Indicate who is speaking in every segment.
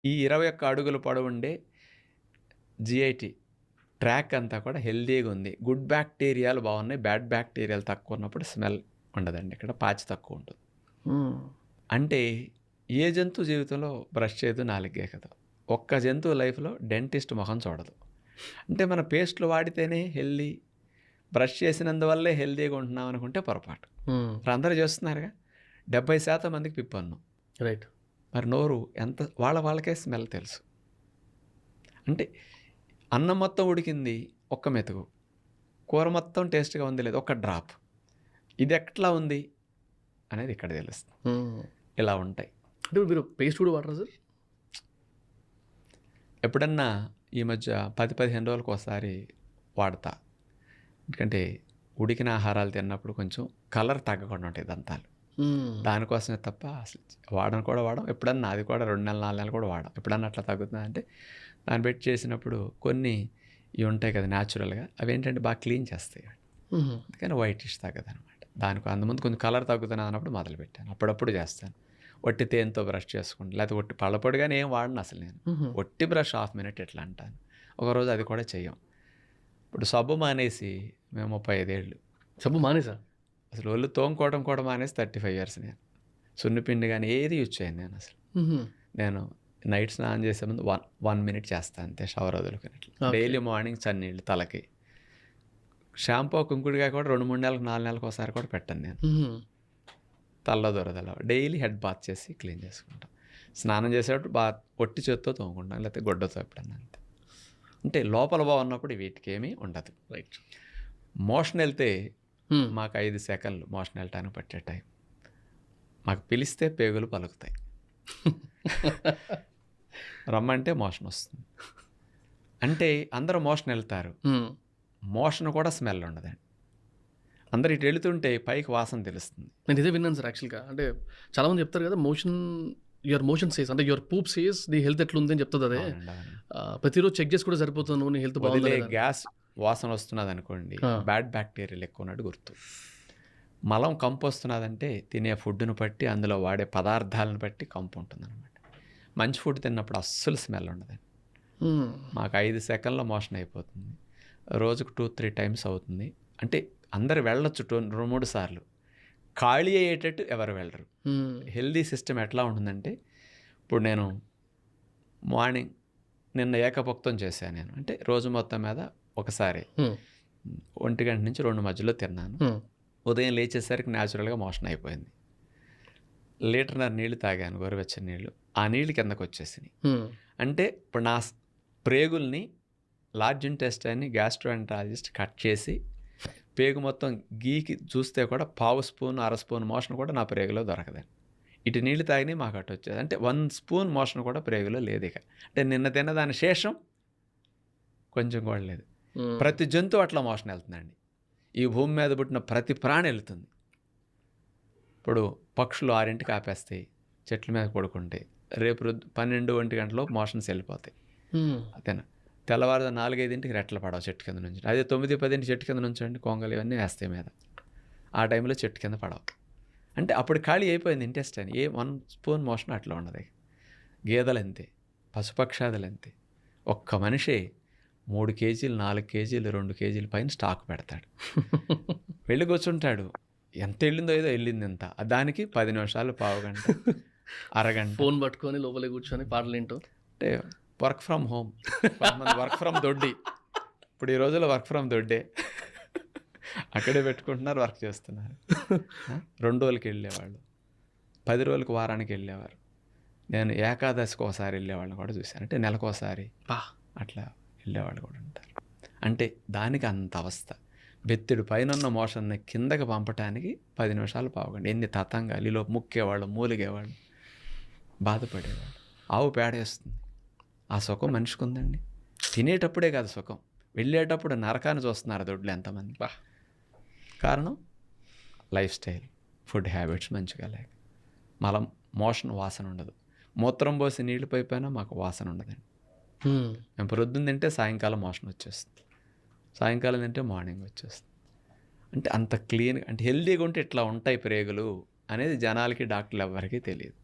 Speaker 1: ఈ 21 అడుగుల పొడవుండే GIT track అంతా కూడా హెల్దీగా ఉంది. గుడ్ బ్యాక్టీరియాలు బాగున్నాయి, బ్యాడ్ బ్యాక్టీరియాలు తక్కువ ఉన్నప్పుడు స్మెల్ ఉండదండి. ఇక్కడ పాచి తక్కువ ఉంటుంది. అంటే ఏ జంతువు జీవితంలో బ్రష్ చేయదు, నాలుగే కదా. ఒక్క జంతువు లైఫ్లో డెంటిస్ట్ మొహం చూడదు. అంటే మన పేస్ట్లు వాడితేనే హెల్దీ, బ్రష్ చేసినందువల్లే హెల్దీగా ఉంటున్నాం అనుకుంటే పొరపాటు. మరి అందరూ చేస్తున్నారుగా. 70% మందికి పిప్పన్ను.
Speaker 2: రైట్.
Speaker 1: మరి నోరు ఎంత వాళ్ళకే స్మెల్ తెలుసు. అంటే అన్నం మొత్తం ఉడికింది ఒక్క మెతుకు, కూర మొత్తం టేస్ట్గా ఉంది లేదు ఒక్క డ్రాప్, ఇది ఎట్లా ఉంది అనేది ఇక్కడ తెలుస్తుంది. ఇలా ఉంటాయి.
Speaker 2: అంటే మీరు పేస్ట్ కూడా వాడరా సార్?
Speaker 1: ఎప్పుడన్నా ఈ మధ్య 10-15 రోజులకు ఒకసారి వాడతా. ఎందుకంటే ఉడికిన ఆహారాలు తిన్నప్పుడు కొంచెం కలర్ తగ్గకుండా ఉంటాయి దంతాలు. దానికోసమే తప్ప అసలు వాడం. ఎప్పుడన్నా అది కూడా 2 నెలలు 4 నెలలు కూడా వాడం. ఎప్పుడన్నా అట్లా తగ్గుతుంది అంటే దాన్ని పెట్టి చేసినప్పుడు కొన్ని ఇవి ఉంటాయి కదా న్యాచురల్గా, అవి ఏంటంటే బాగా క్లీన్ చేస్తాయి. అందుకని వైటిష్ తగ్గదు అనమాట. దానికి అందుముందు కొంచెం కలర్ తగ్గుతున్నా అన్నప్పుడు మొదలుపెట్టాను. అప్పుడప్పుడు చేస్తాను. ఒట్టి తేనెతో బ్రష్ చేసుకుంటాను, లేకపోతే ఒట్టి పళ్ళపొడిగానే ఏం వాడను అసలు నేను. ఒట్టి బ్రష్ 1/2 minute ఎట్లా అంటాను. ఒకరోజు అది కూడా చెయ్యం. ఇప్పుడు సబ్బు మానేసి మేము 35 ఏళ్ళు.
Speaker 2: సబ్బు మానేసా?
Speaker 1: అసలు ఒళ్ళు తోముకోవడం కూడా మానేసి 35 years నేను. సున్నిపిండి కానీ ఏది యూజ్ చేయను నేను అసలు. నేను నైట్ స్నానం చేసే ముందు 1 minute చేస్తాను అంతే, షవర్ వదులుకున్నట్లు. డైలీ మార్నింగ్ చన్నీళ్ళు తలకి. షాంపూ కుంకుడుగా కూడా 2-3 నెలలకు 4 నెలలకు ఒకసారి కూడా పెట్టను నేను. తలలో దొరదల డైలీ హెడ్ బాత్ చేసి క్లీన్ చేసుకుంటాం. స్నానం చేసేటప్పుడు ఒట్టి చేత్తో తోముకుంటాం, లేకపోతే గుడ్డతో ఎప్పుడన్నా అంతే. అంటే లోపల బాగున్నప్పుడు వీటికి ఏమీ ఉండదు.
Speaker 2: రైట్.
Speaker 1: మోషన్ వెళ్తే మాకు 5 seconds మోషన్ వెళ్ళటానికి పట్టే టైం. మాకు పిలిస్తే పేగులు పలుకుతాయి, రమ్మంటే మోషన్ వస్తుంది. అంటే అందరూ మోషన్ వెళ్తారు, మోషన్ కూడా స్మెల్ ఉండదండి. అందరు ఇటు వెళుతుంటే పైకి వాసన తెలుస్తుంది.
Speaker 2: నేను ఇదే విన్నాను సార్ యాక్చువల్గా. అంటే చాలామంది చెప్తారు కదా, యువర్ మోషన్ సేస్, అంటే యువర్ పూప్ సేస్ నీ హెల్త్ ఎట్లుంది అని చెప్తుంది. అదే ప్రతిరోజు చెక్ చేసి కూడా సరిపోతుంది, నీ హెల్త్ బాగుంది.
Speaker 1: గ్యాస్ వాసన వస్తున్నది అనుకోండి, బ్యాడ్ బ్యాక్టీరియాలు ఎక్కువ ఉన్నట్టు గుర్తు. మలం కంపు వస్తున్నదంటే తినే ఫుడ్ను బట్టి, అందులో వాడే పదార్థాలను బట్టి కంపు ఉంటుంది అనమాట. మంచి ఫుడ్ తిన్నప్పుడు అస్సలు స్మెల్ ఉండదండి. మాకు 5 seconds మోషన్ అయిపోతుంది. రోజుకు 2-3 times అవుతుంది. అంటే అందరు వెళ్ళొచ్చు 2-3 సార్లు. ఖాళీ అయ్యేటట్టు ఎవరు వెళ్ళరు. హెల్దీ సిస్టమ్ ఎట్లా ఉంటుందంటే, ఇప్పుడు నేను మార్నింగ్ నిన్న ఏకభుక్తం చేశాను నేను. అంటే రోజు మొత్తం మీద ఒకసారి 1 గంట నుంచి 2 మధ్యలో తిన్నాను. ఉదయం లేచేసరికి న్యాచురల్గా మోషన్ అయిపోయింది. 1.5 లీటర్ నీళ్లు తాగాను, గోరువెచ్చని నీళ్ళు. ఆ నీళ్ళు కిందకు వచ్చేసినాయి. అంటే ఇప్పుడు నా ప్రేగుల్ని లార్జ్ ఇంటెస్టైన్ని గ్యాస్ట్రోఎంటరాలజిస్ట్ కట్ చేసి పేగు మొత్తం గీకి చూస్తే కూడా 1/2 స్పూన్ 1/2 స్పూన్ మోషన్ కూడా నా ప్రేగులో దొరకదండి. ఇటు నీళ్ళు తాగినా మాకు అటు వచ్చేది. అంటే 1 స్పూన్ మోషన్ కూడా ప్రేగులో లేదు. ఇక అంటే నిన్న తిన్నదాని శేషం కొంచెం కూడా లేదు. ప్రతి జంతువు అట్లా మోషన్ వెళ్తుందండి. ఈ భూమి మీద పుట్టిన ప్రతి ప్రాణి వెళ్తుంది. ఇప్పుడు పక్షులు 6ంటికి ఆపేస్తాయి, చెట్ల మీద పడుకుంటాయి. రేపు 12-1 గంటలో మోషన్స్ వెళ్ళిపోతాయి. అదేనా. తెల్లవారు 4-5ంటికి రెట్టలు పడవు చెట్టు కింద నుంచి. అదే 9-10 చెట్టు కింద నుంచండి, కొంగలు ఇవన్నీ వేస్తాయి మీద. ఆ టైంలో చెట్టు కింద పడవు. అంటే అప్పుడు ఖాళీ అయిపోయింది ఇంటెస్టైన్. 1 స్పూన్ మోషన్ అట్లా ఉండదు. గేదెలు అంతే, పశుపక్షాదులు అంతే. ఒక్క మనిషి 3 kgs 4 kgs 2 kgs పైన స్టాక్ పెడతాడు. వెళ్ళి కూర్చుంటాడు, ఎంత వెళ్ళిందో ఏదో వెళ్ళింది ఎంత, దానికి 10 నిమిషాలు, పావు గంట, అరగంట
Speaker 2: ఫోన్ పట్టుకొని లోపలికి కూర్చొని పాటలు ఏంటో.
Speaker 1: అంటే work from home, work from దొడ్డి. ఇప్పుడు ఈ రోజుల్లో వర్క్ ఫ్రమ్ దొడ్డే, అక్కడే పెట్టుకుంటున్నారు, వర్క్ చేస్తున్నారు. 2 రోజులకి వెళ్ళేవాళ్ళు, 10 రోజులకు, వారానికి వెళ్ళేవారు. నేను ఏకాదశికి ఒకసారి వెళ్ళేవాళ్ళని కూడా చూశాను. అంటే నెలకోసారి అట్లా వెళ్ళేవాళ్ళు కూడా ఉంటారు. అంటే దానికి అంత అవస్థ. బెత్తిడు పైన ఉన్న మోషన్ని కిందకి పంపటానికి 10 నిమిషాలు, పావుగండి. ఎన్ని తతంగాలు. ఈలో ముక్కేవాళ్ళు, మూలిగేవాళ్ళు, బాధపడేవాళ్ళు. ఆవు పేడేస్తుంది, ఆ సుఖం మనిషికి ఉందండి. తినేటప్పుడే కాదు సుఖం, వెళ్ళేటప్పుడు నరకాన్ని చూస్తున్నారు దొడ్లు ఎంతమంది. కారణం లైఫ్ స్టైల్, ఫుడ్ హ్యాబిట్స్ మంచిగా లేక. మలం మోషన్ వాసన ఉండదు. మూత్రం పోసి నీళ్ళు పైపోయినా మాకు వాసన ఉండదండి. మేము ప్రొద్దున తింటే సాయంకాలం మోషన్ వచ్చేస్తుంది, సాయంకాలం తింటే మార్నింగ్ వచ్చేస్తుంది. అంటే అంత క్లీన్, అంటే హెల్దీగా ఉంటే ఇట్లా ఉంటాయి ప్రేగులు అనేది జనాలకి, డాక్టర్లు ఎవరికీ తెలియదు.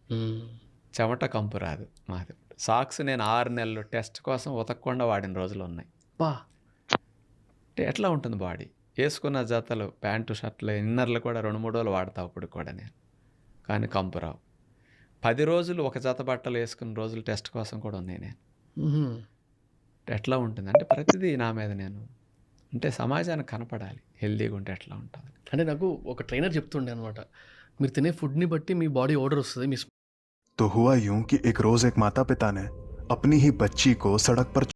Speaker 1: చెమట కంపు రాదు మాది. సాక్స్ నేను 6 నెలలు టెస్ట్ కోసం ఉతకకుండా వాడిన రోజులు ఉన్నాయి.
Speaker 2: బా
Speaker 1: అంటే ఎట్లా ఉంటుంది బాడీ? వేసుకున్న జతలు ప్యాంటు షర్ట్లు ఇన్నర్లు కూడా 2-3 రోజులు వాడతా ఇప్పుడు కూడా నేను, కానీ కంపు రావు. 10 రోజులు ఒక జత బట్టలు వేసుకున్న రోజులు టెస్ట్ కోసం కూడా ఉన్నాయి నేను. ఎట్లా ఉంటుంది అంటే ప్రతిదీ నా మీద నేను అంటే సమాజానికి కనపడాలి హెల్దీగా ఉంటే ఎట్లా ఉంటుంది.
Speaker 2: అంటే నాకు ఒక ట్రైనర్ చెప్తుండే అనమాట, మీరు తినే ఫుడ్ని బట్టి మీ బాడీ ఆర్డర్ వస్తుంది. మీ
Speaker 3: तो हुआ यूं कि एक रोज एक माता पिता ने अपनी ही बच्ची को सड़क पर